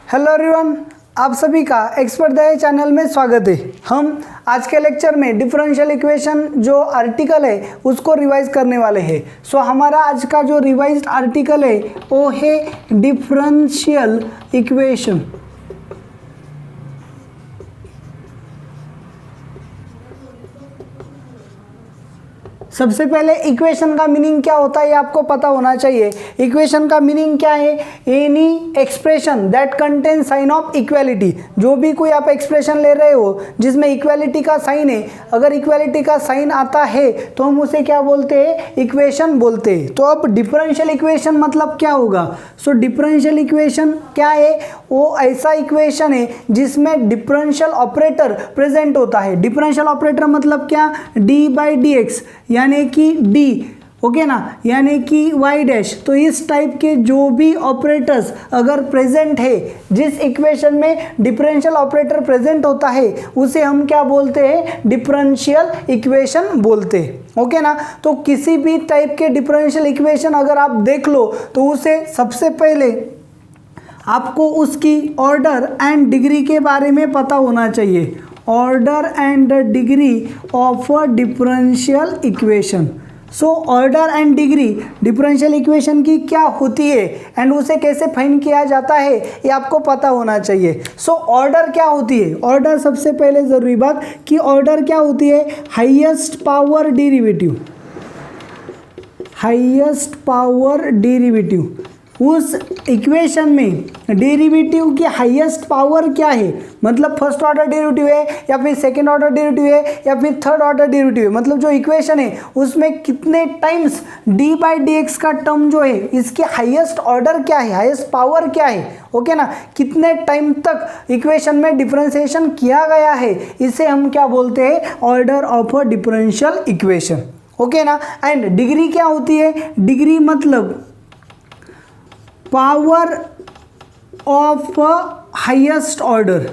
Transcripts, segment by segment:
Hello everyone, आप सभी का एक्सपर्ट दया चैनल में स्वागत है। हम आज के लेक्चर में डिफरेंशियल इक्वेशन जो आर्टिकल है उसको रिवाइज करने वाले हैं। सो हमारा आज का जो रिवाइज्ड आर्टिकल है वो है डिफरेंशियल इक्वेशन। सबसे पहले इक्वेशन का मीनिंग क्या होता है ये आपको पता होना चाहिए। इक्वेशन का मीनिंग क्या है? Any expression that contain sign of equality. जो भी कोई आप एक्सप्रेशन ले रहे हो जिसमें इक्वालिटी का साइन है, अगर इक्वालिटी का साइन आता है तो हम उसे क्या बोलते हैं? इक्वेशन बोलते हैं। तो अब डिफरेंशियल इक्वेशन मतलब क्या होगा? सो डिफरेंशियल इक्वेशन क्या है? वो ऐसा इक्वेशन है जिसमें डिफरेंशियल ऑपरेटर प्रेजेंट होता है। डिफरेंशियल ऑपरेटर मतलब क्या? डी बाई डी एक्स यानी कि डी, ओके ना, यानी कि वाई डैश। तो इस टाइप के जो भी ऑपरेटर्स अगर प्रेजेंट है, जिस इक्वेशन में डिफरेंशियल ऑपरेटर प्रेजेंट होता है उसे हम क्या बोलते हैं? डिफरेंशियल इक्वेशन बोलते हैं, ओके ना। तो किसी भी टाइप के डिफरेंशियल इक्वेशन अगर आप देख लो तो उसे सबसे पहले आपको उसकी ऑर्डर एंड डिग्री के बारे में पता होना चाहिए। Order and degree of a differential equation. So order and degree differential equation की क्या होती है एंड उसे कैसे फाइंड किया जाता है ये आपको पता होना चाहिए। सो ऑर्डर क्या होती है? ऑर्डर सबसे पहले ज़रूरी बात कि ऑर्डर क्या होती है? Highest power derivative. Highest power derivative. उस इक्वेशन में डेरिवेटिव की हाईएस्ट पावर क्या है? मतलब फर्स्ट ऑर्डर डेरिवेटिव है या फिर सेकंड ऑर्डर डेरिवेटिव है या फिर थर्ड ऑर्डर डेरिवेटिव है। मतलब जो इक्वेशन है उसमें कितने times D by D x का टर्म जो है इसकी हाईएस्ट ऑर्डर क्या है, हाईएस्ट पावर क्या है, ओके ना। कितने टाइम तक इक्वेशन में डिफरेंशिएशन किया गया है, इसे हम क्या बोलते हैं? Order of a differential equation, okay ना। एंड डिग्री क्या होती है? डिग्री मतलब power of highest order.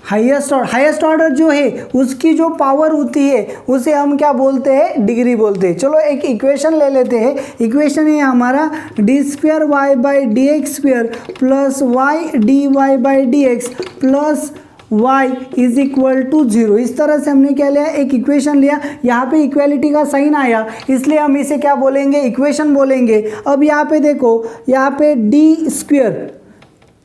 Highest order जो है उसकी जो पावर होती है उसे हम क्या बोलते हैं? डिग्री बोलते हैं। चलो एक इक्वेशन ले लेते हैं। इक्वेशन है हमारा D square Y by D x square plus Y D Y by D x plus y is equal to 0। इस तरह से हमने क्या लिया? एक इक्वेशन लिया। यहाँ पे इक्वालिटी का साइन आया इसलिए हम इसे क्या बोलेंगे? इक्वेशन बोलेंगे। अब यहाँ पे देखो, यहाँ पे डी स्क्वेयर,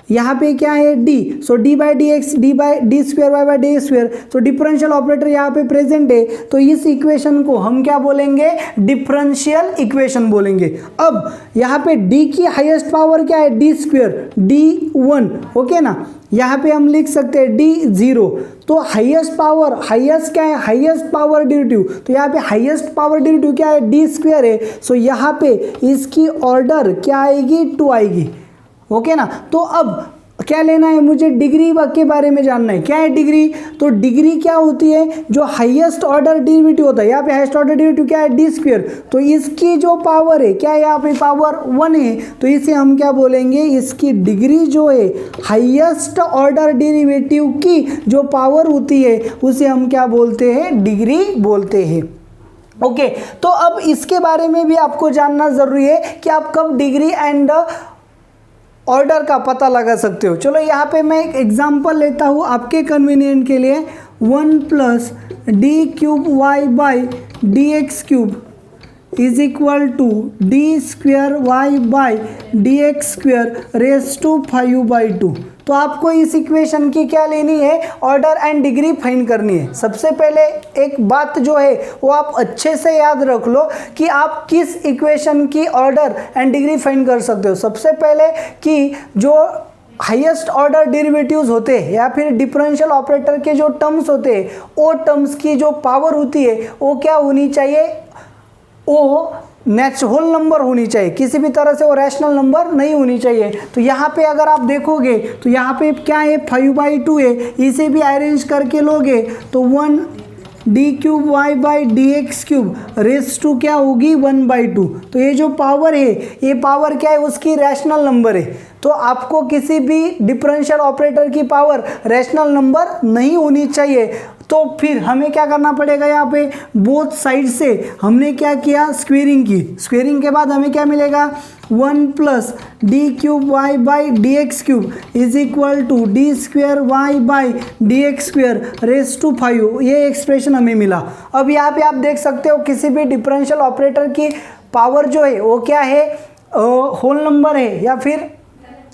यहाँ पे क्या है? D. So D by D X, D by D square Y by D square. तो डिफरेंशियल ऑपरेटर यहाँ पे प्रेजेंट है तो इस इक्वेशन को हम क्या बोलेंगे? डिफरेंशियल इक्वेशन बोलेंगे। अब यहाँ पे डी की हाईएस्ट पावर क्या है? डी स्क्वेयर, डी 1, ओके ना। यहाँ पे हम लिख सकते हैं डी 0। तो हाईएस्ट पावर, हाईएस्ट क्या है? Highest power derivative. तो यहाँ पे हाईएस्ट पावर डेरिवेटिव क्या है? डी स्क्वेयर है। सो यहाँ पे इसकी ऑर्डर क्या आएगी? 2 आएगी, ओके ना। तो अब क्या लेना है मुझे? डिग्री के बारे में जानना है। क्या है डिग्री? तो डिग्री क्या होती है? जो हाईएस्ट ऑर्डर डेरिवेटिव होता है, यहाँ पे हाईएस्ट ऑर्डर डेरिवेटिव क्या है? D square. तो इसकी जो पावर है क्या है? यहाँ पे पावर 1 है तो इसे हम क्या बोलेंगे? इसकी डिग्री जो है हाईएस्ट ऑर्डर डेरिवेटिव की जो पावर होती है उसे हम क्या बोलते हैं? डिग्री बोलते हैं, ओके। तो अब इसके बारे में भी आपको जानना जरूरी है कि आप कब डिग्री एंड ऑर्डर का पता लगा सकते हो। चलो यहाँ पे मैं एक एग्जांपल लेता हूँ आपके कन्वीनियंट के लिए। 1 plus D cube Y by D X cube is equal to D square Y by D x square raise to 5/2। तो आपको इस इक्वेशन की क्या लेनी है? ऑर्डर एंड डिग्री फाइंड करनी है। सबसे पहले एक बात जो है वो आप अच्छे से याद रख लो कि आप किस इक्वेशन की ऑर्डर एंड डिग्री फाइंड कर सकते हो। सबसे पहले कि जो हाईएस्ट ऑर्डर डेरिवेटिव्स होते हैं या फिर डिफरेंशियल ऑपरेटर के जो टर्म्स होते हैं वो टर्म्स की जो पावर होती है वो क्या होनी चाहिए? वो होल नंबर होनी चाहिए, किसी भी तरह से वो रैशनल नंबर नहीं होनी चाहिए। तो यहाँ पे अगर आप देखोगे तो यहाँ पे क्या है? 5/2 है। इसे भी अरेंज करके लोगे तो 1 D cube Y by D X cube raise to क्या होगी? 1/2। तो ये जो पावर है ये पावर क्या है? उसकी रैशनल नंबर है। तो आपको किसी भी डिफरेंशियल ऑपरेटर की पावर रैशनल नंबर नहीं होनी चाहिए। तो फिर हमें क्या करना पड़ेगा, यहाँ पे बोथ साइड से हमने क्या किया, स्क्वेयरिंग की। स्क्वेयरिंग के बाद हमें क्या मिलेगा, 1 plus D cube Y by D X cube is equal to D square Y by D x square raise to 5। ये एक्सप्रेशन हमें मिला। अब यहाँ पे आप देख सकते हो किसी भी डिफरेंशियल ऑपरेटर की पावर जो है वो क्या है, होल नंबर है या फिर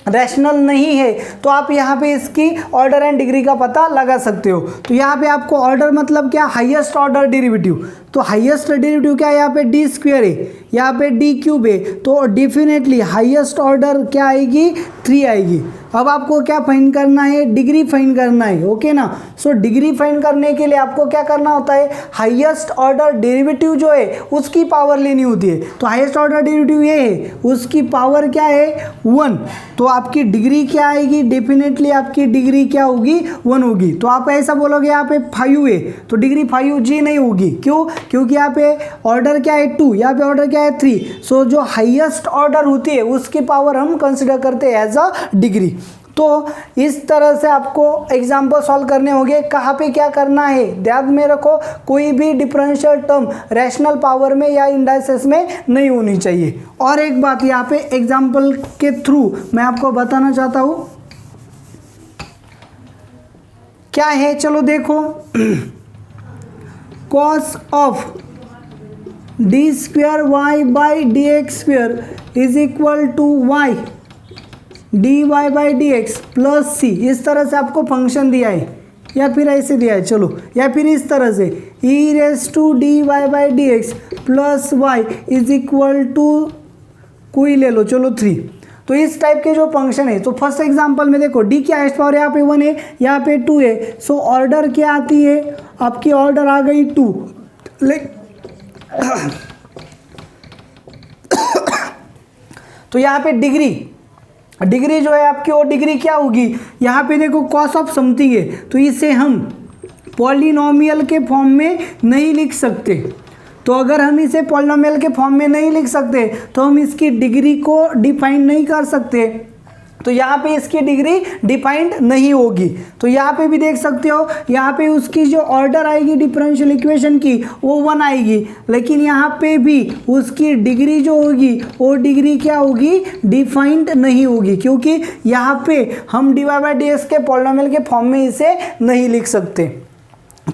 रैशनल नहीं है, तो आप यहाँ पे इसकी ऑर्डर एंड डिग्री का पता लगा सकते हो। तो यहाँ पे आपको ऑर्डर मतलब क्या, हाईएस्ट ऑर्डर डेरिवेटिव। तो हाईएस्ट डेरिवेटिव क्या है, यहाँ पे डी स्क्वेयर है, यहाँ पे डी क्यूब है, तो डेफिनेटली हाईएस्ट ऑर्डर क्या आएगी, 3 आएगी। अब आपको क्या फाइंड करना है, डिग्री फाइंड करना है, ओके ना। सो डिग्री फाइंड करने के लिए आपको क्या करना होता है, हाईएस्ट ऑर्डर डेरिवेटिव जो है उसकी पावर लेनी होती है। तो हाईएस्ट ऑर्डर डेरिवेटिव ये है, उसकी पावर क्या है, 1। तो आपकी डिग्री क्या आएगी, डेफिनेटली आपकी डिग्री क्या होगी, 1 होगी। तो आप ऐसा बोलोगे यहाँ पे 5 है, तो डिग्री 5G नहीं होगी। क्यों, क्योंकि यहाँ पे ऑर्डर क्या है, 2, यहाँ पे ऑर्डर क्या है, 3। सो जो हाईएस्ट ऑर्डर होती है उसकी पावर हम कंसिडर करते हैं एज अ डिग्री। तो इस तरह से आपको एग्जाम्पल सॉल्व करने होंगे। कहाँ पे क्या करना है ध्यान में रखो, कोई भी डिफरेंशियल टर्म रैशनल पावर में या इंडाइसेस में नहीं होनी चाहिए। और एक बात यहाँ पे एग्जाम्पल के थ्रू मैं आपको बताना चाहता हूँ क्या है, चलो देखो। Cos of d square Y by D x square is equal to y D Y by D x plus c. इस तरह से आपको फंक्शन दिया है, या फिर ऐसे दिया है, चलो, या फिर इस तरह से e raise to d Y by D x plus y is equal to कोई ले लो, चलो 3। तो इस टाइप के जो फंक्शन है, तो फर्स्ट एग्जांपल में देखो डी की हाईएस्ट पावर यहाँ पे 1 है, यहाँ पे 2 है। सो ऑर्डर क्या आती है आपकी, ऑर्डर आ गई 2। तो यहाँ पे डिग्री जो है आपकी, वो डिग्री क्या होगी, यहाँ पे देखो कॉस ऑफ समथिंग है, तो इसे हम पॉलिनोमियल के फॉर्म में नहीं लिख सकते। तो अगर हम इसे पॉलिनोमियल के फॉर्म में नहीं लिख सकते तो हम इसकी डिग्री को डिफाइन नहीं कर सकते। तो यहाँ पे इसकी डिग्री डिफाइंड नहीं होगी। तो यहाँ पे भी देख सकते हो, यहाँ पे उसकी जो ऑर्डर आएगी डिफरेंशियल इक्वेशन की वो 1 आएगी, लेकिन यहाँ पे भी उसकी डिग्री जो होगी वो डिग्री क्या होगी, डिफाइंड नहीं होगी, क्योंकि यहाँ पे हम d Y by D x के पॉलिनोमियल के फॉर्म में इसे नहीं लिख सकते।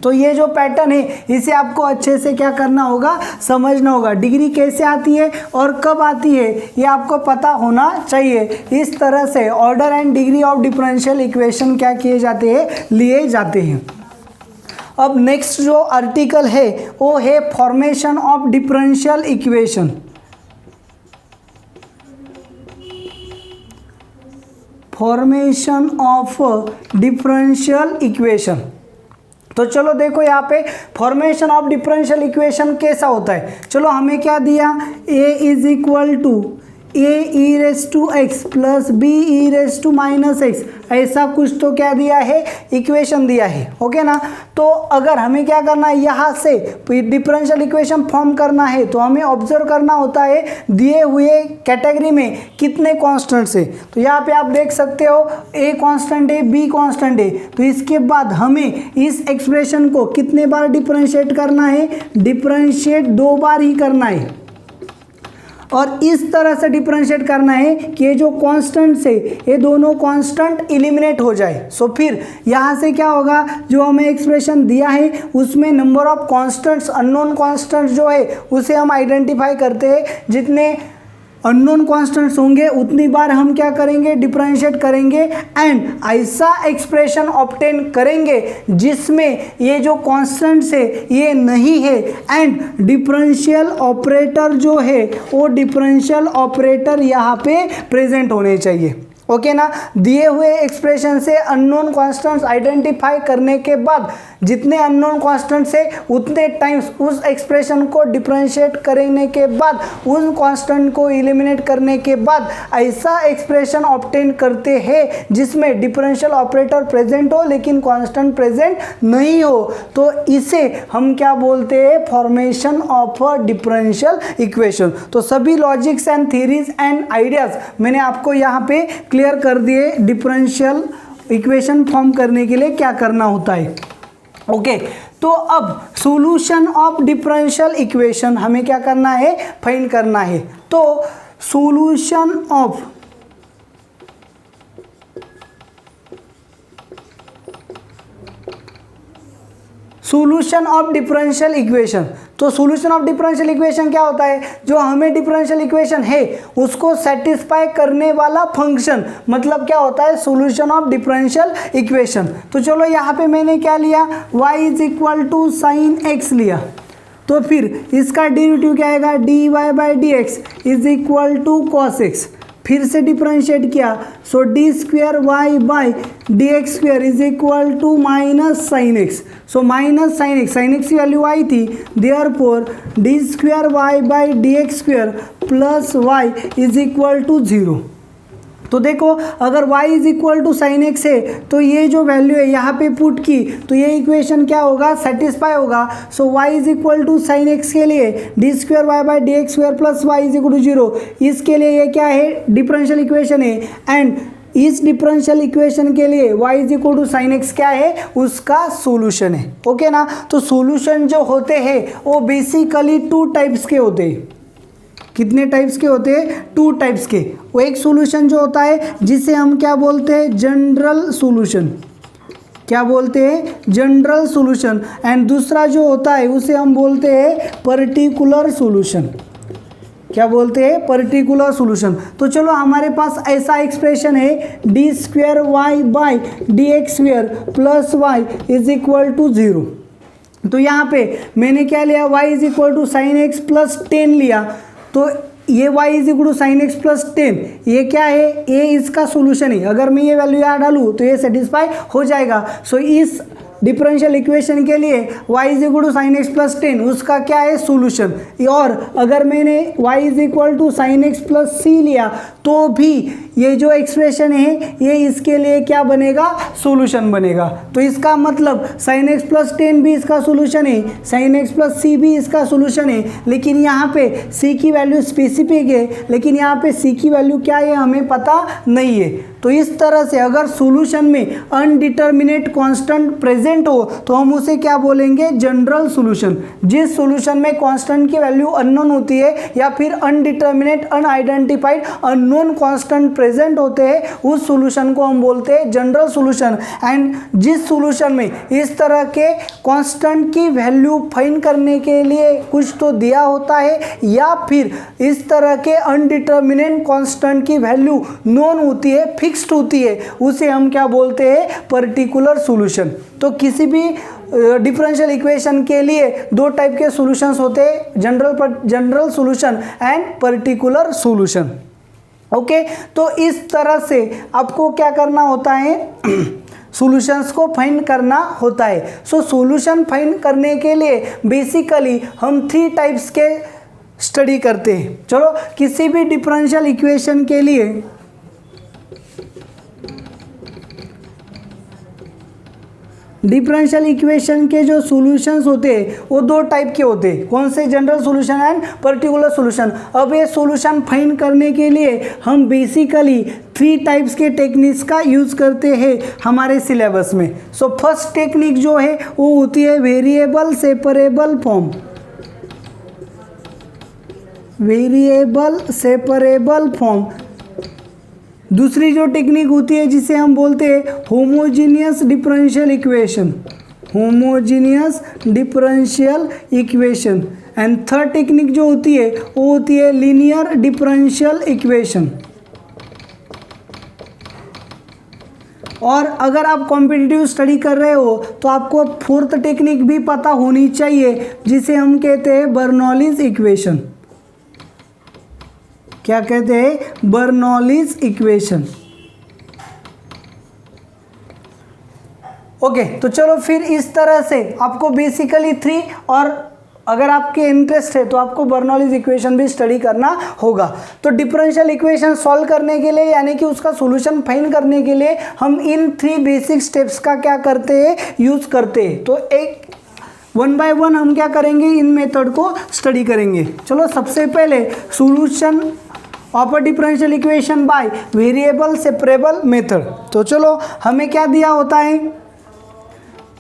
तो ये जो पैटर्न है इसे आपको अच्छे से क्या करना होगा, समझना होगा। डिग्री कैसे आती है और कब आती है ये आपको पता होना चाहिए। इस तरह से order and degree of differential equation क्या किए जाते हैं, लिए जाते हैं। अब नेक्स्ट जो आर्टिकल है वो है formation of differential equation. Formation of differential equation. तो चलो देखो यहाँ पे फॉर्मेशन ऑफ डिफरेंशियल इक्वेशन कैसा होता है। चलो हमें क्या दिया, a is equal to a e raise to x plus b e raise to minus x, ऐसा कुछ तो क्या दिया है, इक्वेशन दिया है, ओके ना। तो अगर हमें क्या करना है, यहाँ से डिफरेंशियल इक्वेशन फॉर्म करना है तो हमें ऑब्जर्व करना होता है दिए हुए कैटेगरी में कितने कॉन्स्टेंट्स है। तो यहाँ पे आप देख सकते हो a कांस्टेंट है, b कांस्टेंट है। तो इसके बाद हमें इस एक्सप्रेशन को कितने बार डिफरेंशिएट करना है, डिफरेंशिएट 2 बार ही करना है। और इस तरह से डिफरेंशिएट करना है कि ये जो कांस्टेंट्स है ये दोनों कांस्टेंट एलिमिनेट हो जाए। सो फिर यहाँ से क्या होगा, जो हमें एक्सप्रेशन दिया है उसमें number of constants, unknown constants जो है उसे हम आइडेंटिफाई करते हैं। जितने अननोन कांस्टेंट्स होंगे उतनी बार हम क्या करेंगे, डिफरेंशिएट करेंगे एंड ऐसा एक्सप्रेशन ऑब्टेन करेंगे जिसमें ये जो कांस्टेंट्स है ये नहीं है एंड डिफरेंशियल ऑपरेटर जो है वो डिफरेंशियल ऑपरेटर यहाँ पे प्रेजेंट होने चाहिए, ओके ना। दिए हुए एक्सप्रेशन से अननोन कांस्टेंट्स आइडेंटिफाई करने के बाद जितने अननोन कांस्टेंट्स है उतने टाइम्स उस एक्सप्रेशन को डिफरेंशिएट करने के बाद, उन कांस्टेंट को एलिमिनेट करने के बाद ऐसा एक्सप्रेशन ऑब्टेन करते हैं जिसमें डिफरेंशियल ऑपरेटर प्रेजेंट हो लेकिन कांस्टेंट प्रेजेंट नहीं हो। तो इसे हम क्या बोलते हैं, formation of a differential equation. तो सभी logics and theories and ideas मैंने आपको यहाँ पे क्लियर कर दिए। डिफरेंशियल इक्वेशन फॉर्म करने के लिए क्या करना होता है। ओके तो अब सॉल्यूशन ऑफ डिफरेंशियल इक्वेशन हमें क्या करना है, फाइंड करना है। तो सॉल्यूशन ऑफ डिफरेंशियल इक्वेशन, तो सॉल्यूशन ऑफ डिफरेंशियल इक्वेशन क्या होता है, जो हमें डिफरेंशियल इक्वेशन है उसको सेटिस्फाई करने वाला फंक्शन, मतलब क्या होता है सॉल्यूशन ऑफ डिफरेंशियल इक्वेशन। तो चलो यहाँ पे मैंने क्या लिया, y is equal to sine x लिया, तो फिर इसका डेरिवेटिव क्या आएगा, dy by D x is equal to cos x, फिर से डिफरेंशिएट किया, so d square Y by D x square is equal to minus sine x, so minus sine x की वैल्यू आई थी, therefore d square Y by D x square plus y is equal to 0। तो देखो अगर y is equal to sine x है तो ये जो वैल्यू है यहाँ पे पुट की तो ये इक्वेशन क्या होगा, सेटिस्फाई होगा। So y is equal to sine x के लिए d square Y by D x square plus y is equal to 0, इसके लिए ये क्या है, डिफरेंशियल इक्वेशन है, एंड इस डिफरेंशियल इक्वेशन के लिए y is equal to sine x क्या है, उसका सॉल्यूशन है। ओके ना, तो सॉल्यूशन जो होते हैं वो बेसिकली 2 टाइप्स के होते हैं। कितने टाइप्स के होते हैं, 2 टाइप्स के। वो एक सॉल्यूशन जो होता है जिसे हम क्या बोलते हैं, जनरल सॉल्यूशन, क्या बोलते हैं, जनरल सॉल्यूशन, एंड दूसरा जो होता है उसे हम बोलते हैं पर्टिकुलर सॉल्यूशन, क्या बोलते हैं, पर्टिकुलर सॉल्यूशन। तो चलो हमारे पास ऐसा एक्सप्रेशन है d square Y by D x square plus y is equal to 0। तो यहाँ पे मैंने क्या लिया, y is equal to sine x plus 10 लिया, तो ये y is equal to sine x plus 10 ये क्या है, ये इसका सॉल्यूशन है। अगर मैं ये वैल्यू यहाँ डालूँ तो ये सेटिस्फाई हो जाएगा। सो इस डिफरेंशियल इक्वेशन के लिए y is equal to sine x plus 10 उसका क्या है, सॉल्यूशन। और अगर मैंने y is equal to sine x plus c लिया तो भी ये जो एक्सप्रेशन है ये इसके लिए क्या बनेगा, सॉल्यूशन बनेगा। तो इसका मतलब साइन एक्स प्लस 10 भी इसका सॉल्यूशन है, साइन एक्स प्लस सी भी इसका सॉल्यूशन है, लेकिन यहाँ पे c की वैल्यू स्पेसिफिक है, लेकिन यहाँ पे c की वैल्यू क्या है हमें पता नहीं है। तो इस तरह से अगर सॉल्यूशन में अनडिटर्मिनेट कांस्टेंट प्रेजेंट हो तो हम उसे क्या बोलेंगे, जनरल सॉल्यूशन। जिस सॉल्यूशन में कांस्टेंट की वैल्यू अननोन होती है या फिर indeterminate unidentified unknown constant present होते हैं उस सॉल्यूशन को हम बोलते हैं जनरल सॉल्यूशन। एंड जिस सॉल्यूशन में इस तरह के कांस्टेंट की वैल्यू फाइंड करने के लिए कुछ तो दिया होता है या फिर इस तरह के अनडिटर्मिनेट कांस्टेंट की वैल्यू नोन होती है, फिक्स्ड होती है, उसे हम क्या बोलते हैं, पर्टिकुलर सॉल्यूशन। तो किसी भी डिफरेंशियल इक्वेशन के लिए 2 टाइप के सॉल्यूशंस होते हैं, general solution and particular solution. Okay, तो इस तरह से आपको क्या करना होता है, सॉल्यूशंस को फाइंड करना होता है। सो सॉल्यूशन फाइंड करने के लिए बेसिकली हम 3 टाइप्स के स्टडी करते हैं। चलो किसी भी डिफरेंशियल इक्वेशन के लिए डिफरेंशियल इक्वेशन के जो सॉल्यूशंस होते हैं वो 2 टाइप के होते हैं। कौन से, general solution and particular solution. अब ये सॉल्यूशन फाइंड करने के लिए हम बेसिकली 3 टाइप्स के टेक्निक्स का यूज़ करते हैं हमारे सिलेबस में। सो फर्स्ट टेक्निक जो है वो होती है variable separable form, variable separable form. दूसरी जो टेक्निक होती है जिसे हम बोलते हैं homogeneous differential equation, homogeneous differential equation. And third technique जो होती है वो होती है लीनियर डिफरेंशियल इक्वेशन। और अगर आप कॉम्पिटिटिव स्टडी कर रहे हो तो आपको फोर्थ टेक्निक भी पता होनी चाहिए जिसे हम कहते हैं बर्नौलीज इक्वेशन। क्या कहते हैं, बर्नौलीज इक्वेशन। ओके, तो चलो फिर इस तरह से आपको बेसिकली 3, और अगर आपके इंटरेस्ट है तो आपको बर्नौलीज इक्वेशन भी स्टडी करना होगा। तो डिफरेंशियल इक्वेशन सॉल्व करने के लिए यानी कि उसका सॉल्यूशन फाइंड करने के लिए हम इन 3 बेसिक स्टेप्स का क्या करते हैं, यूज करते हैं। तो एक 1 बाय 1 हम क्या करेंगे, इन मेथड को स्टडी करेंगे। चलो सबसे पहले solution of a differential equation by variable separable method. तो चलो हमें क्या दिया होता है,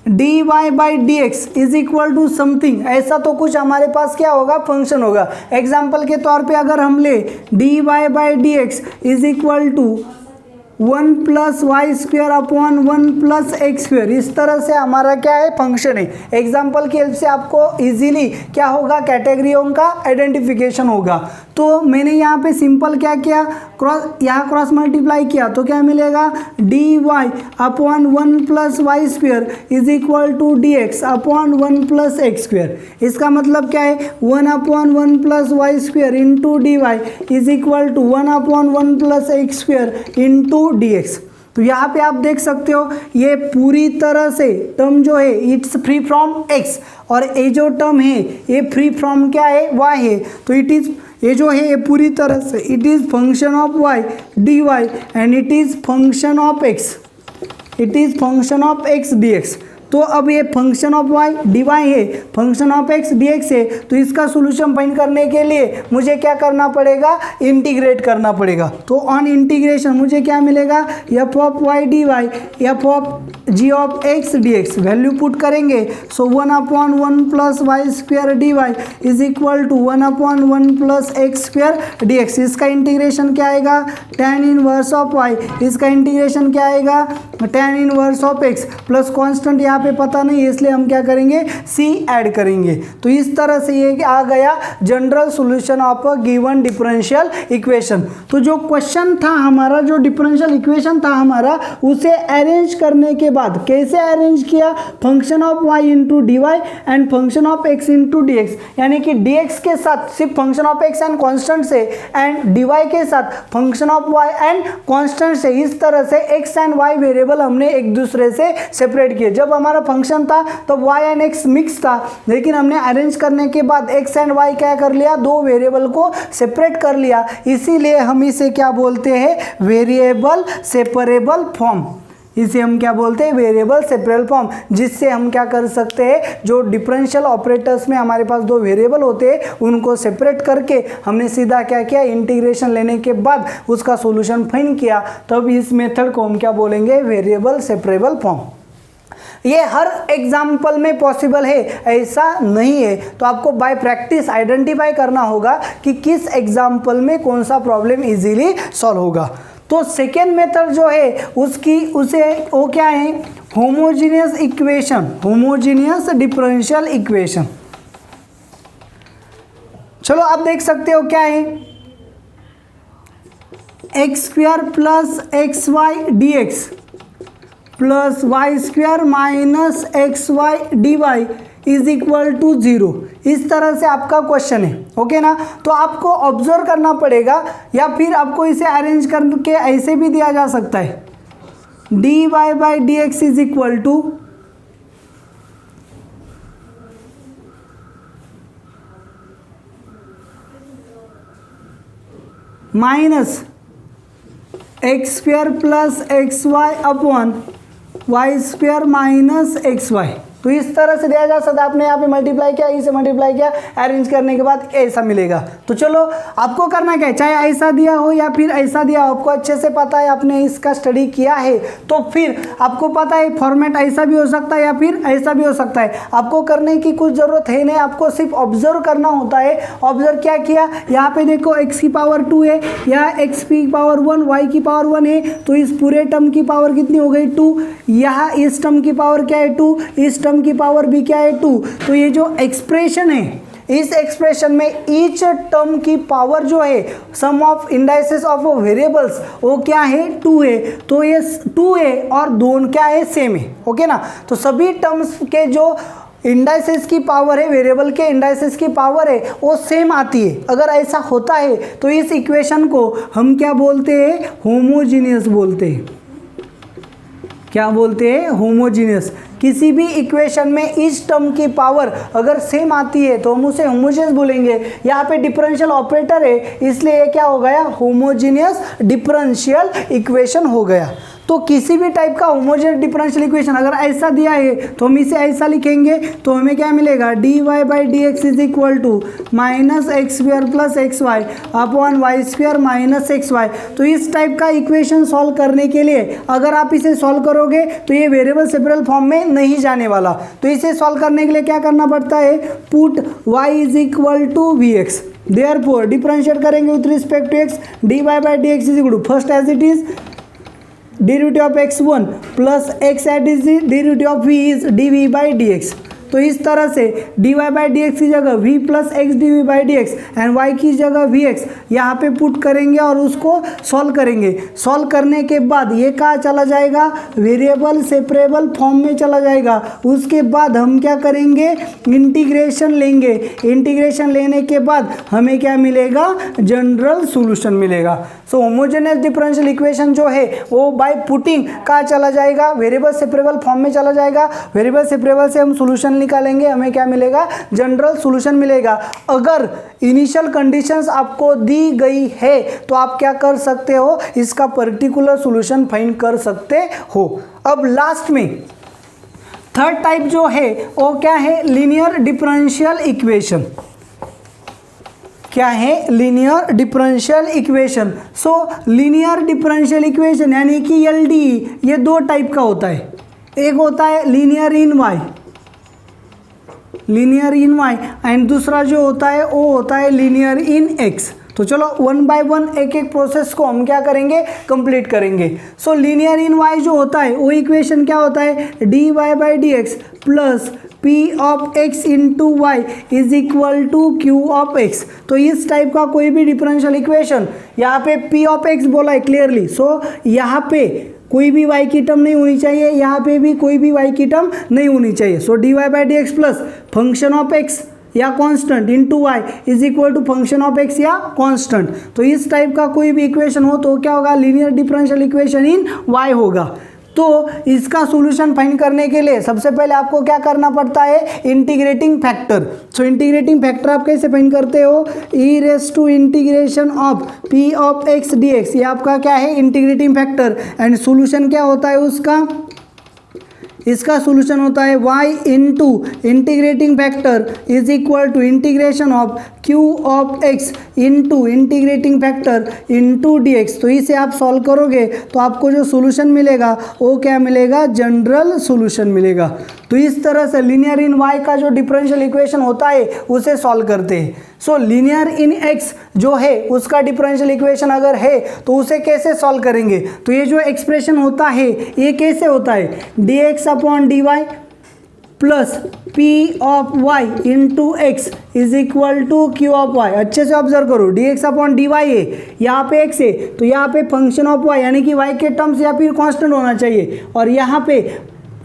d Y by D x is equal to something, ऐसा तो कुछ हमारे पास क्या होगा, फंक्शन होगा। एग्जाम्पल के तौर पे अगर हम ले d Y by D x is equal to 1 plus y square upon 1 plus x square, इस तरह से हमारा क्या है, फंक्शन है। एग्जाम्पल की हेल्प से आपको इजीली क्या होगा, कैटेगरियों का आइडेंटिफिकेशन होगा। तो मैंने यहाँ पे सिंपल क्या किया, यहाँ क्रॉस मल्टीप्लाई किया तो क्या मिलेगा, d y upon 1 plus y square is equal to d x upon 1 plus x square. इसका मतलब क्या है, 1 upon 1 plus y square into d y is equal to 1 upon 1 plus x square into dx। तो यहाँ पे आप देख सकते हो ये पूरी तरह से टर्म जो है इट्स फ्री फ्रॉम x, और ये जो टर्म है ये फ्री फ्रॉम क्या है, y है। तो इट इज, ये जो है ये पूरी तरह से it is function of y dy and it is function of x, it is function of x dx। तो अब ये फंक्शन ऑफ y dy है, फंक्शन ऑफ x dx है। तो इसका सॉल्यूशन फाइंड करने के लिए मुझे क्या करना पड़ेगा, इंटीग्रेट करना पड़ेगा। तो ऑन इंटीग्रेशन मुझे क्या मिलेगा, f of y dy f of g ऑफ x dx, वैल्यू पुट करेंगे। So 1 upon 1 plus y square d y is equal to 1 upon 1 plus x square d x. इसका इंटीग्रेशन क्या आएगा, tan इनवर्स ऑफ y, इसका integration क्या आएगा, tan inverse of x plus constant यहाँ पे पता नहीं है इसलिए हम क्या करेंगे, c ऐड करेंगे। तो इस तरह से ये आ गया general solution of a given differential equation. तो जो क्वेश्चन था हमारा, जो डिफरेंशियल इक्वेशन था हमारा, उसे अरेंज करने के बाद कैसे अरेंज किया, function of y into d y and function of x into d x, यानी कि dx के साथ सिर्फ function of x and constant से एंड dy के साथ function of y and constant से, इस तरह से x एंड y वेरिएबल हमने एक दूसरे से सेपरेट किए। जब हमारा फंक्शन था तो y एंड x मिक्स था, लेकिन हमने अरेंज करने के बाद x एंड y क्या कर लिया, दो वेरिएबल को सेपरेट कर लिया। इसीलिए हम इसे क्या बोलते हैं, वेरिएबल सेपरेबल फॉर्म। इसे हम क्या बोलते हैं, वेरिएबल सेपरेबल फॉर्म, जिससे हम क्या कर सकते हैं, जो डिफरेंशियल ऑपरेटर्स में हमारे पास दो वेरिएबल होते हैं उनको सेपरेट करके हमने सीधा क्या किया, इंटीग्रेशन लेने के बाद उसका सॉल्यूशन फाइंड किया। तब इस मेथड को हम क्या बोलेंगे, वेरिएबल सेपरेबल फॉर्म। ये हर एग्जाम्पल में पॉसिबल है ऐसा नहीं है, तो आपको बाय प्रैक्टिस आइडेंटिफाई करना होगा कि किस एग्जाम्पल में कौन सा प्रॉब्लम इजीली सॉल्व होगा। तो सेकेंड मेथड जो है उसे वो क्या है, homogeneous equation, homogeneous differential equation. चलो आप देख सकते हो क्या है, x square plus x y d x plus y square minus x y D y is equal to 0। इस तरह से आपका क्वेश्चन है, ओके ना। तो आपको ऑब्जर्व करना पड़ेगा, या फिर आपको इसे अरेंज करके ऐसे भी दिया जा सकता है, d Y by D x is equal to minus x square plus x y upon y square minus x y. तो इस तरह से दिया जा सकता है। आपने यहाँ पे मल्टीप्लाई किया, इसे मल्टीप्लाई किया, अरेंज करने के बाद ऐसा मिलेगा। तो चलो आपको करना क्या है, चाहे ऐसा दिया हो या फिर ऐसा दिया हो, आपको अच्छे से पता है, आपने इसका स्टडी किया है, तो फिर आपको पता है फॉर्मेट ऐसा भी हो सकता है या फिर ऐसा भी हो सकता है। आपको करने की कुछ ज़रूरत है नहीं, आपको सिर्फ ऑब्जर्व करना होता है। ऑब्जर्व क्या किया, यहाँ पे देखो x की पावर 2 है, या x की पावर 1, y की पावर 1 है, तो इस पूरे टर्म की पावर कितनी हो गई, 2। यहाँ इस टर्म की पावर क्या है, 2, इस टर्म की पावर भी क्या है, 2। तो ये जो एक्सप्रेशन है, इस एक्सप्रेशन में ईच टर्म की पावर जो है, सम ऑफ इंडाइसेस ऑफ वेरिएबल्स, वो क्या है, 2 है। तो ये 2 है और दोनों क्या है, सेम है, ओके ना। तो सभी टर्म्स के जो इंडाइसेस की पावर है, वेरिएबल के इंडाइसेस की पावर है, वो सेम आती है। अगर ऐसा होता है तो इस इक्वेशन को हम क्या बोलते हैं, होमोजीनियस बोलते हैं। क्या बोलते हैं, होमोजीनियस। किसी भी इक्वेशन में इस टर्म की पावर अगर सेम आती है तो हम उसे होमोजीनियस बोलेंगे। यहाँ पे डिफरेंशियल ऑपरेटर है, इसलिए क्या हो गया, होमोजीनियस डिफरेंशियल इक्वेशन हो गया। तो किसी भी टाइप का होमोजेनियस डिफरेंशियल इक्वेशन अगर ऐसा दिया है तो हम इसे ऐसा लिखेंगे, तो हमें क्या मिलेगा, dy by D x is equal to minus x square plus x y upon y square minus x y. तो इस टाइप का इक्वेशन सॉल्व करने के लिए अगर आप इसे सॉल्व करोगे तो ये वेरिएबल सेपरेबल फॉर्म में नहीं जाने वाला। तो इसे सॉल्व करने के लिए क्या करना पड़ता है, put y is equal to v x, therefore differentiate करेंगे with respect to x, dy by D x is equal to first as it is derivative of x1 plus x at is derivative of v is dv by dx। तो इस तरह से dy by D x की जगह v plus x D by D x and y की जगह we x यहाँ पे पुट करेंगे और उसको सॉल्व करेंगे। सॉल्व करने के बाद ये कहाँ चला जाएगा, वेरिएबल सेपरेबल फॉर्म में चला जाएगा। उसके बाद हम क्या करेंगे, इंटीग्रेशन लेंगे। इंटीग्रेशन लेने के बाद हमें क्या मिलेगा, जनरल सोल्यूशन मिलेगा। सो होमोजेनियस डिफरेंशियल इक्वेशन जो है वो बाय पुटिंग कहाँ चला जाएगा, वेरिएबल सेपरेबल फॉर्म में चला जाएगा। वेरिएबल सेपरेबल से हम सोल्यूशन निकालेंगे, हमें क्या मिलेगा, जनरल सोल्यूशन मिलेगा। अगर इनिशियल कंडीशंस आपको दी गई है तो आप क्या कर सकते हो, इसका पर्टिकुलर सोल्यूशन फाइंड कर सकते हो। अब लास्ट में थर्ड टाइप जो है वो क्या है, लीनियर डिफरेंशियल इक्वेशन। क्या है, लीनियर डिफरेंशियल इक्वेशन। सो लीनियर डिफरेंशियल इक्वेशन यानी कि एलडीई ये दो टाइप का होता है। एक होता है linear in y, linear in y, and दूसरा जो होता है वो होता है लीनियर इन एक्स। तो चलो वन बाय वन एक एक प्रोसेस को हम क्या करेंगे, कंप्लीट करेंगे। सो लीनियर इन वाई जो होता है वो इक्वेशन क्या होता है, d Y by D x plus p of x into y is equal to q of x. तो इस टाइप का कोई भी डिफरेंशियल इक्वेशन, यहाँ पे पी ऑफ एक्स बोला है क्लियरली। सो यहाँ पे कोई भी y की टर्म नहीं होनी चाहिए, यहाँ पे भी कोई भी y की टर्म नहीं होनी चाहिए। So d Y by D x plus function of x या constant into y is equal to function of x या कांस्टेंट। तो इस टाइप का कोई भी इक्वेशन हो तो क्या होगा, linear differential equation in y होगा। तो इसका सॉल्यूशन फाइंड करने के लिए सबसे पहले आपको क्या करना पड़ता है, integrating factor. So integrating factor आप कैसे फाइंड करते हो, e raise to integration of p of x d x, ये आपका क्या है, इंटीग्रेटिंग फैक्टर। एंड सॉल्यूशन क्या होता है उसका, इसका सॉल्यूशन होता है y into integrating factor is equal to integration of q of x into integrating factor into d x. तो इसे आप सॉल्व करोगे तो आपको जो सॉल्यूशन मिलेगा वो क्या मिलेगा, जनरल सॉल्यूशन मिलेगा। तो इस तरह से लीनियर इन y का जो डिफरेंशियल इक्वेशन होता है उसे सॉल्व करते हैं। सो लीनियर इन x जो है उसका डिफरेंशियल इक्वेशन अगर है तो उसे कैसे सॉल्व करेंगे, तो ये जो एक्सप्रेशन होता है ये कैसे होता है, d x upon d y plus p of y into x is equal to q of y. अच्छे से ऑब्जर्व करो, d x upon d y है, यहाँ पे एक्स है तो यहाँ पे फंक्शन ऑफ वाई यानी कि वाई के टर्म्स या फिर कांस्टेंट होना चाहिए, और यहाँ पे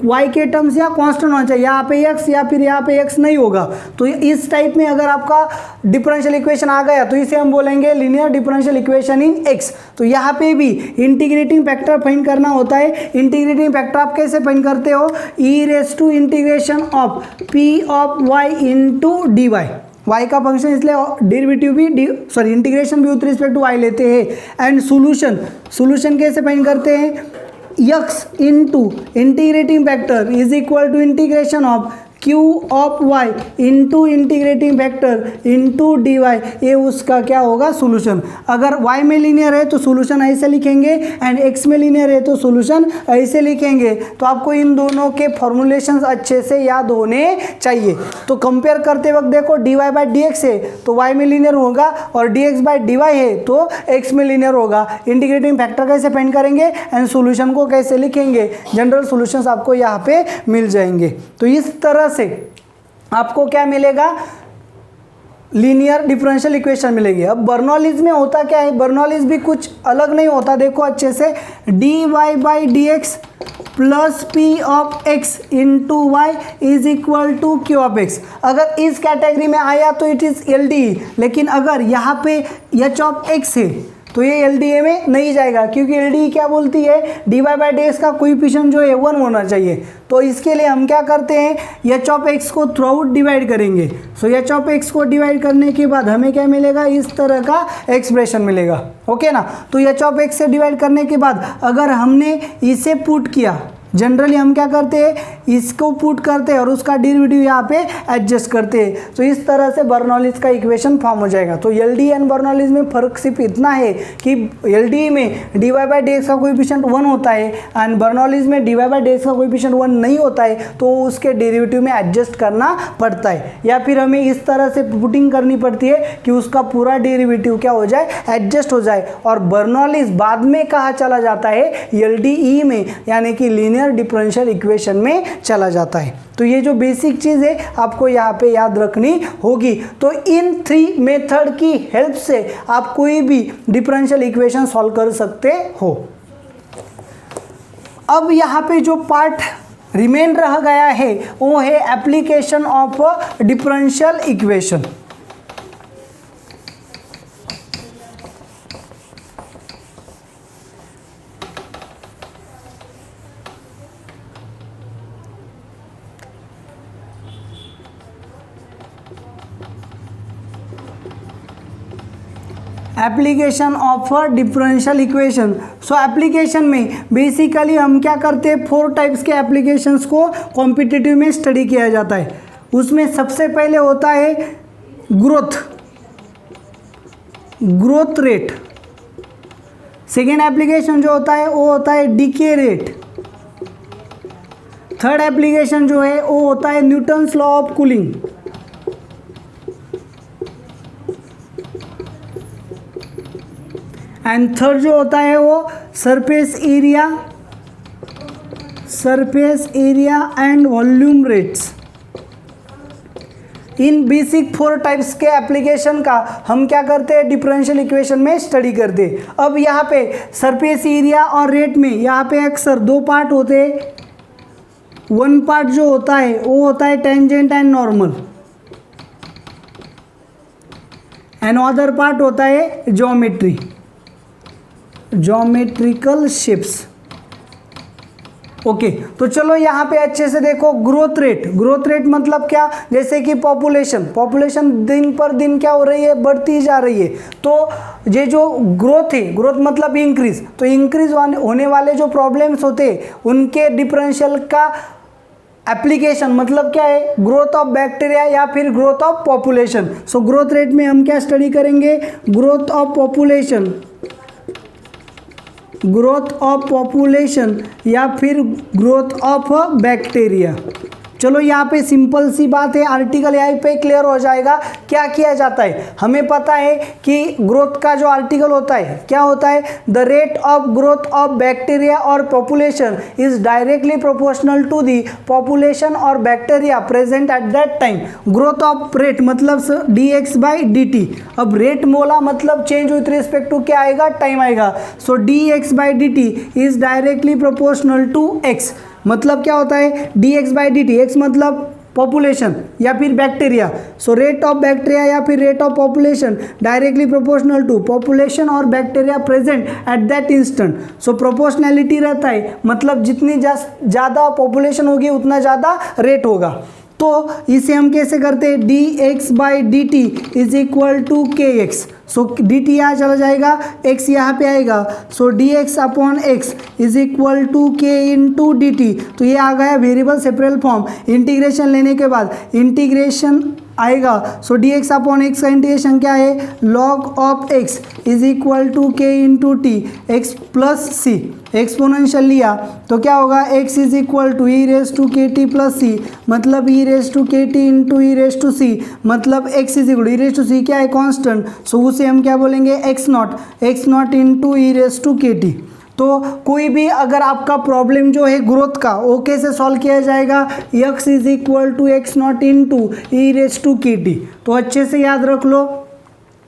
y के टर्म्स या कांस्टेंट होना चाहिए, यहाँ पे x या फिर यहाँ पे x नहीं होगा। तो इस टाइप में अगर आपका डिफरेंशियल इक्वेशन आ गया तो इसे हम बोलेंगे linear differential equation in x। तो यहाँ पे भी इंटीग्रेटिंग फैक्टर फाइंड करना होता है। इंटीग्रेटिंग फैक्टर आप कैसे फाइंड करते हो, e raise to integration of p of y into d y, y का फंक्शन इसलिए डेरिवेटिव भी इंटीग्रेशन भी विथ रिस्पेक्ट टू y लेते हैं। एंड सॉल्यूशन कैसे फाइंड करते हैं, x into integrating factor is equal to integration of q of y into integrating factor into d y, ये उसका क्या होगा, सोल्यूशन। अगर y में लीनियर है तो सोल्यूशन ऐसे लिखेंगे एंड x में लीनियर है तो सोल्यूशन ऐसे लिखेंगे। तो आपको इन दोनों के फॉर्मुलेशंस अच्छे से याद होने चाहिए। तो कंपेयर करते वक्त देखो d Y by D x है तो y में लीनियर होगा और d x by d y है तो x में लीनियर होगा। इंटीग्रेटिंग फैक्टर कैसे फाइंड करेंगे एंड सोल्यूशन को कैसे लिखेंगे, जनरल सोल्यूशंस आपको यहाँ पे मिल जाएंगे। तो इस तरह से आपको क्या मिलेगा, लीनियर डिफरेंशियल इक्वेशन मिलेगी। अब बर्नौलीज में होता क्या है, बर्नौलीज भी कुछ अलग नहीं होता, देखो अच्छे से, d Y by D x plus p of x into y is equal to q of x. अगर इस कैटेगरी में आया तो इट इज एल डी, लेकिन अगर यहाँ पे एच ऑफ एक्स है तो ये LDA में नहीं जाएगा, क्योंकि LDA क्या बोलती है, dy/dx का कोएफिशिएंट जो है 1 होना चाहिए। तो इसके लिए हम क्या करते हैं, h ऑफ x को थ्रू आउट डिवाइड करेंगे। सो h ऑफ x को डिवाइड करने के बाद हमें क्या मिलेगा, इस तरह का एक्सप्रेशन मिलेगा। ओके ना। तो h ऑफ x से डिवाइड करने के बाद अगर हमने इसे पुट किया, जनरली हम क्या करते हैं, इसको पुट करते हैं और उसका डेरिवेटिव यहाँ पे एडजस्ट करते हैं। तो इस तरह से बर्नौलीज का इक्वेशन फॉर्म हो जाएगा। तो LDA एंड बर्नौलीज में फ़र्क सिर्फ इतना है कि LDA में dy/dx का कोएफिशिएंट 1 होता है एंड बर्नौलीज में dy/dx का कोएफिशिएंट 1 नहीं होता है, तो उसके डेरिवेटिव में एडजस्ट करना पड़ता है, या फिर हमें इस तरह से पुटिंग करनी पड़ती है कि उसका पूरा डेरिवेटिव क्या हो जाए, एडजस्ट हो जाए। और बर्नौलीज बाद में कहाँ चला जाता है, LDE में, यानी कि लीनियर डिफरेंशियल इक्वेशन में चला जाता है। तो ये जो बेसिक चीज़ है आपको यहाँ पे याद रखनी होगी। तो इन 3 मेथड की हेल्प से आप कोई भी डिफरेंशियल इक्वेशन सॉल्व कर सकते हो। अब यहाँ पे जो पार्ट रिमेन रह गया है वो है application of differential equation. Application of differential equation. So application में बेसिकली हम क्या करते हैं, 4 टाइप्स के एप्लीकेशंस को कॉम्पिटिटिव में स्टडी किया जाता है। उसमें सबसे पहले होता है ग्रोथ रेट। सेकेंड एप्लीकेशन जो होता है वो होता है डीके रेट। थर्ड एप्लीकेशन जो है वो होता है Newton's law of cooling. And third जो होता है वो surface area and volume rates. In basic 4 types के एप्लीकेशन का हम क्या करते हैं, डिफरेंशियल इक्वेशन में स्टडी करते हैं। अब यहाँ पे सरफेस एरिया और रेट में यहाँ पे अक्सर 2 पार्ट होते हैं। 1 पार्ट जो होता है वो होता है tangent and normal, and other part होता है ज्योमेट्रिकल शेप्स। ओके, तो चलो यहाँ पे अच्छे से देखो। ग्रोथ रेट मतलब क्या, जैसे कि पॉपुलेशन दिन पर दिन क्या हो रही है, बढ़ती जा रही है। तो ये जो ग्रोथ है, ग्रोथ मतलब इंक्रीज, तो इंक्रीज होने वाले जो प्रॉब्लम्स होते हैं उनके डिफरेंशियल का एप्लीकेशन मतलब क्या है, ग्रोथ ऑफ बैक्टीरिया या फिर growth of population. So growth rate में हम क्या स्टडी करेंगे, ग्रोथ ऑफ पॉपुलेशन या फिर ग्रोथ ऑफ बैक्टीरिया। चलो यहाँ पे सिंपल सी बात है, आर्टिकल यहाँ पे क्लियर हो जाएगा। क्या किया जाता है, हमें पता है कि ग्रोथ का जो आर्टिकल होता है क्या होता है, the rate of growth of bacteria और population is directly proportional to the population और bacteria present at that time. Growth of rate मतलब dx/dt। अब रेट मोला मतलब चेंज विथ रिस्पेक्ट टू क्या आएगा, टाइम आएगा। So dx/dt is directly proportional to x। मतलब क्या होता है, dx/dt, x मतलब पॉपुलेशन या फिर bacteria. So rate of bacteria या फिर rate of population directly proportional to population और bacteria present at that instant. So proportionality रहता है, मतलब जितनी ज़्यादा पॉपुलेशन होगी उतना ज़्यादा रेट होगा। तो इसे हम कैसे करते हैं, dx/dt is equal to kx। So dt यहाँ चला जाएगा, x यहाँ पे आएगा। So dx/x is equal to k into dt। तो ये आ गया वेरिएबल सेपरेबल फॉर्म। इंटीग्रेशन लेने के बाद इंटीग्रेशन आएगा। सो dx/x का इंटीग्रेशन क्या है, log of x is equal to k into t, x plus c. Exponential लिया तो क्या होगा, x is equal to e raise to k t plus c, मतलब e raise to k t into e raise to c, मतलब x is equal to e raise to c क्या है, constant. So उसे हम क्या बोलेंगे, x nought into e raise to k t. तो कोई भी अगर आपका प्रॉब्लम जो है ग्रोथ का, वो कैसे सॉल्व किया जाएगा, x is equal to x not into e raise to k t. तो अच्छे से याद रख लो,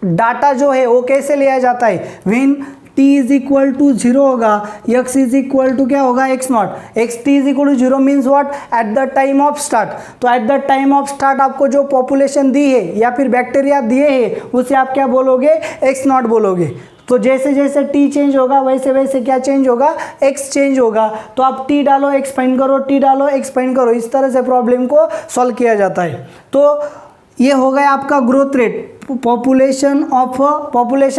डाटा जो है वो कैसे लिया जाता है, when t is equal to 0 होगा, x इज इक्वल टू क्या होगा, x nought. x t is equal to 0 means what, at the time of start. तो at the time of start आपको जो पॉपुलेशन दी है या फिर बैक्टीरिया दिए हैं उसे आप क्या बोलोगे, x नॉट बोलोगे। तो जैसे जैसे t चेंज होगा वैसे वैसे क्या चेंज होगा, x चेंज होगा। तो आप t डालो x फाइंड करो, t डालो x फाइंड करो, इस तरह से प्रॉब्लम को सॉल्व किया जाता है। तो ये हो गया आपका ग्रोथ रेट, पॉपुलेशन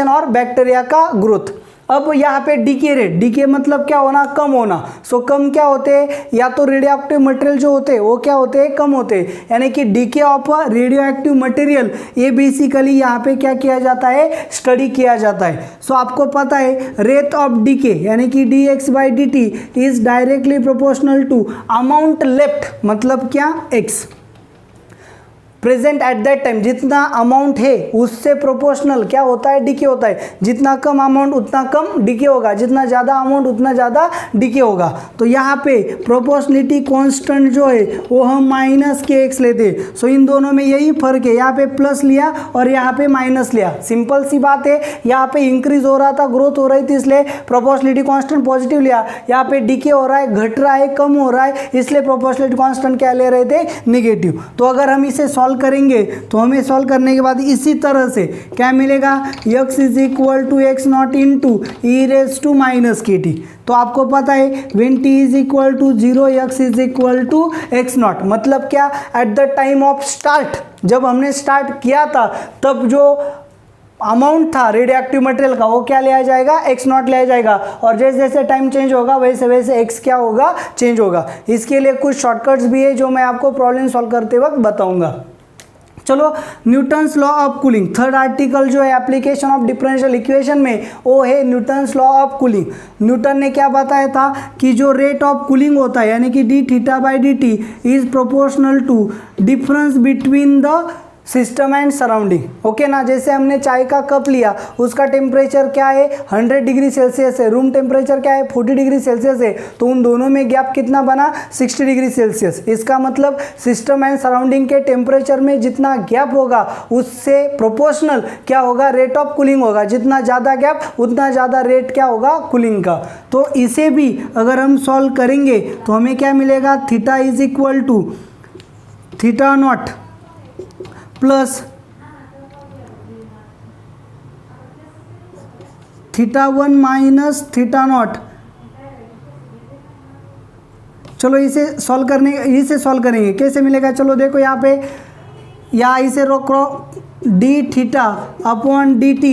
और बैक्टीरिया का ग्रोथ। अब यहाँ पे डीके रेट, डीके मतलब क्या होना, कम होना। सो कम क्या होते हैं, या तो रेडियो एक्टिव मटेरियल जो होते हैं वो क्या होते हैं, कम होते हैं, यानी कि DK of radio active material, ये बेसिकली यहाँ पे क्या किया जाता है, स्टडी किया जाता है। सो आपको पता है रेट ऑफ डीके यानी कि dx/dt is directly proportional to amount left, मतलब क्या, x present at that time, जितना अमाउंट है उससे प्रोपोर्शनल क्या होता है, डीके होता है। जितना कम अमाउंट उतना कम डीके होगा, जितना ज़्यादा अमाउंट उतना ज़्यादा डीके होगा। तो यहाँ पे प्रोपोर्शनलिटी कांस्टेंट जो है वो हम -kx लेते हैं। सो इन दोनों में यही फर्क है, यहाँ पे प्लस लिया और यहाँ पे माइनस लिया, सिंपल सी बात है। यहाँ पे इंक्रीज हो रहा था, ग्रोथ हो रही थी, इसलिए प्रोपोर्शनलिटी कांस्टेंट पॉजिटिव लिया। यहाँ पे डीके हो रहा है, घट रहा है, कम हो रहा है, इसलिए प्रोपोर्शनलिटी कांस्टेंट क्या ले रहे थे, निगेटिव। तो अगर हम इसे सॉल्व करेंगे तो हमें सॉल्व करने के बाद इसी तरह से क्या मिलेगा, x is equal to x not into e raise to minus k t. तो आपको पता है when t is equal to 0 x is equal to x not, मतलब क्या, at the time of start, जब हमने स्टार्ट किया था तब जो अमाउंट था रेडियो एक्टिव मटेरियल का वो क्या लिया जाएगा, x नॉट लिया जाएगा। और जैसे जैसे टाइम चेंज होगा वैसे वैसे x क्या होगा, चेंज होगा। इसके लिए कुछ शॉर्टकट्स भी है जो मैं आपको प्रॉब्लम सॉल्व करते वक्त बताऊंगा। चलो, Newton's law of cooling, third article जो है एप्लीकेशन ऑफ डिफरेंशियल इक्वेशन में, वो है Newton's law of cooling. Newton ने क्या बताया था कि जो रेट ऑफ कूलिंग होता है यानी कि d(θ/dt) is proportional to difference between the system and surrounding. Okay ना, जैसे हमने चाय का कप लिया, उसका टेम्परेचर क्या है, 100 डिग्री सेल्सियस है, रूम टेम्परेचर क्या है, 40 डिग्री सेल्सियस है, तो उन दोनों में गैप कितना बना, 60 डिग्री सेल्सियस। इसका मतलब सिस्टम एंड सराउंडिंग के टेम्परेचर में जितना गैप होगा उससे प्रोपोर्शनल क्या होगा, रेट ऑफ कूलिंग होगा। जितना ज़्यादा गैप उतना ज़्यादा रेट क्या होगा, कूलिंग का। तो इसे भी अगर हम सॉल्व करेंगे तो हमें क्या मिलेगा, theta is equal to theta not plus θ1 minus theta nought. चलो इसे सॉल्व करेंगे, कैसे मिलेगा, चलो देखो यहाँ पे, या इसे रोको, dθ/dt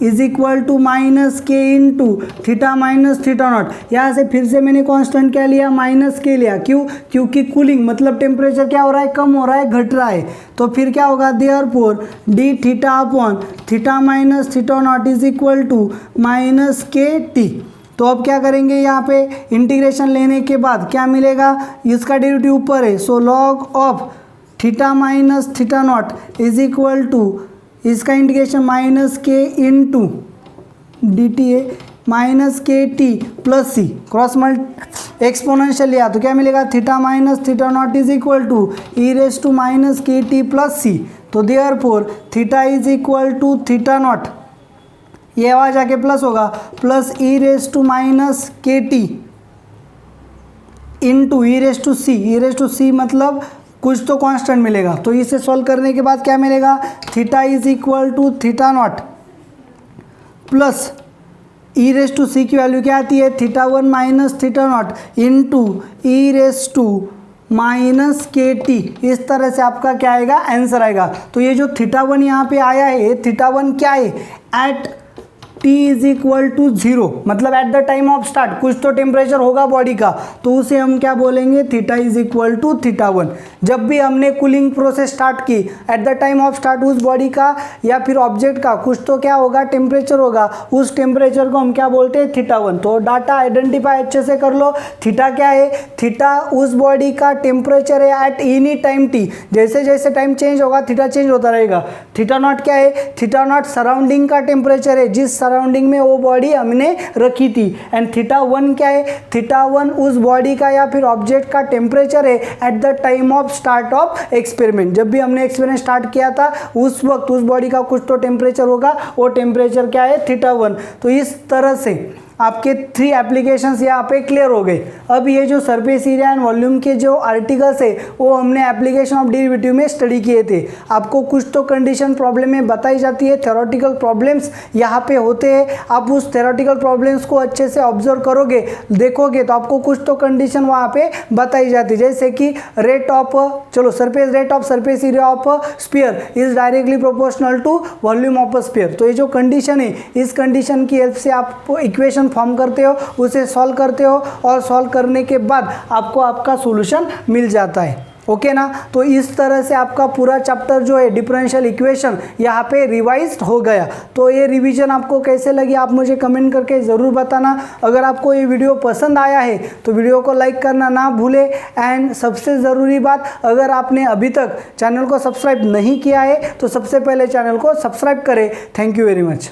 is equal to -k into theta minus theta not. यहाँ से फिर से मैंने कांस्टेंट क्या लिया, -k लिया। क्यों, क्योंकि कूलिंग मतलब टेम्परेचर क्या हो रहा है, कम हो रहा है, घट रहा है। तो फिर क्या होगा, देयरफॉर dθ/थीटा minus theta not is equal to -kt। तो अब क्या करेंगे, यहाँ पे इंटीग्रेशन लेने के बाद क्या मिलेगा, इसका डेरिवेटिव ऊपर है, so log of theta minus theta not is equal to, इसका इंटीग्रेशन -k इंटू dt है, -kt plus c, cross mult exponential लिया तो क्या मिलेगा, theta minus theta not is equal to e raise to -kt plus c। तो therefore theta is equal to theta not, ये आवाज आके प्लस होगा, plus e raise to -kt into e raise to c मतलब कुछ तो constant मिलेगा। तो इसे सॉल्व करने के बाद क्या मिलेगा, theta is equal to theta not plus e raise to c की वैल्यू क्या आती है, θ1 minus theta naught into e raise to -kt। इस तरह से आपका क्या आएगा, आंसर आएगा। तो ये जो θ1 यहाँ पे आया है, θ1 क्या है, at t is equal to 0, मतलब at the time of start कुछ तो टेम्परेचर होगा बॉडी का, तो उसे हम क्या बोलेंगे, थीटा इज इक्वल टू θ1। जब भी हमने कूलिंग प्रोसेस स्टार्ट की, eight the time of start उस बॉडी का या फिर ऑब्जेक्ट का कुछ तो क्या होगा, टेम्परेचर होगा, उस टेम्परेचर को हम क्या बोलते हैं, θ1। तो डाटा आइडेंटिफाई अच्छे से कर लो, थीटा क्या है, थीटा उस बॉडी का टेम्परेचर है एट एनी टाइम t। जैसे जैसे टाइम चेंज होगा थीटा चेंज होता रहेगा। थीटा नॉट क्या है, थीटा नॉट सराउंडिंग का टेम्परेचर है, जिस सराउंडिंग में वो बॉडी हमने रखी थी। एंड θ1 क्या है, θ1 उस बॉडी का या फिर ऑब्जेक्ट का टेम्परेचर है eight the time of start of experiment. जब भी हमने एक्सपेरिमेंट स्टार्ट किया था उस वक्त उस बॉडी का कुछ तो टेम्परेचर होगा, वो टेम्परेचर क्या है, θ1। तो इस तरह से आपके 3 एप्लीकेशंस यहाँ पे क्लियर हो गए। अब ये जो सरफेस एरिया एंड वॉल्यूम के जो आर्टिकल्स है वो हमने एप्लीकेशन ऑफ डेरिवेटिव में स्टडी किए थे। आपको कुछ तो कंडीशन प्रॉब्लम में बताई जाती है, थ्योरेटिकल प्रॉब्लम्स यहाँ पे होते हैं। आप उस थ्योरेटिकल प्रॉब्लम्स को अच्छे से ऑब्जर्व करोगे, देखोगे तो आपको कुछ तो कंडीशन वहाँ पे बताई जाती है, जैसे कि rate of rate of surface area of sphere is directly proportional to volume of sphere. तो ये जो कंडीशन है, इस कंडीशन की हेल्प से आप इक्वेशन फॉर्म करते हो, उसे सॉल्व करते हो और सॉल्व करने के बाद आपको आपका सॉल्यूशन मिल जाता है। ओके ना। तो इस तरह से आपका पूरा चैप्टर जो है डिफरेंशियल इक्वेशन यहाँ पे रिवाइज्ड हो गया। तो ये रिवीजन आपको कैसे लगी आप मुझे कमेंट करके ज़रूर बताना। अगर आपको ये वीडियो पसंद आया है तो वीडियो को लाइक करना ना भूले। एंड सबसे ज़रूरी बात, अगर आपने अभी तक चैनल को सब्सक्राइब नहीं किया है तो सबसे पहले चैनल को सब्सक्राइब करें। Thank you very much.